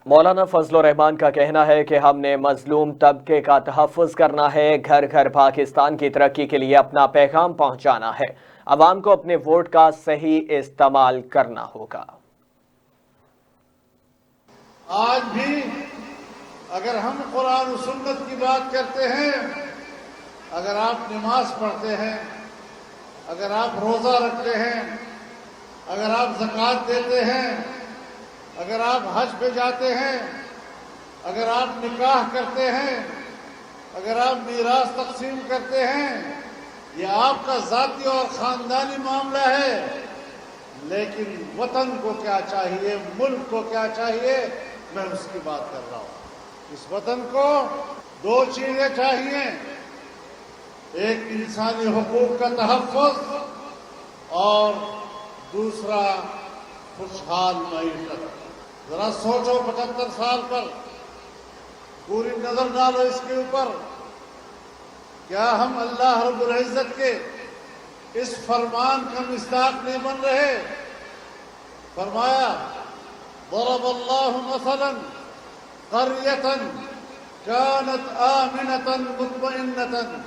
مولانا فضل الرحمان کا کہنا ہے کہ ہم نے مظلوم طبقے کا تحفظ کرنا ہے، گھر گھر پاکستان کی ترقی کے لیے اپنا پیغام پہنچانا ہے، عوام کو اپنے ووٹ کا صحیح استعمال کرنا ہوگا۔ آج بھی اگر ہم قرآن و سنت کی بات کرتے ہیں، اگر آپ نماز پڑھتے ہیں، اگر آپ روزہ رکھتے ہیں، اگر آپ زکوٰۃ دیتے ہیں، اگر آپ حج پہ جاتے ہیں، اگر آپ نکاح کرتے ہیں، اگر آپ میراث تقسیم کرتے ہیں، یہ آپ کا ذاتی اور خاندانی معاملہ ہے، لیکن وطن کو کیا چاہیے، ملک کو کیا چاہیے، میں اس کی بات کر رہا ہوں۔ اس وطن کو دو چیزیں چاہیے، ایک انسانی حقوق کا تحفظ اور دوسرا خوشحال معیشت۔ ذرا سوچو 75 سال پر پوری نظر ڈالو اس کے اوپر، کیا ہم اللہ رب العزت کے اس فرمان کا مصداق نہیں بن رہے؟ فرمایا ضرب اللہ مثلا قریة كانت آمنة مطمئنة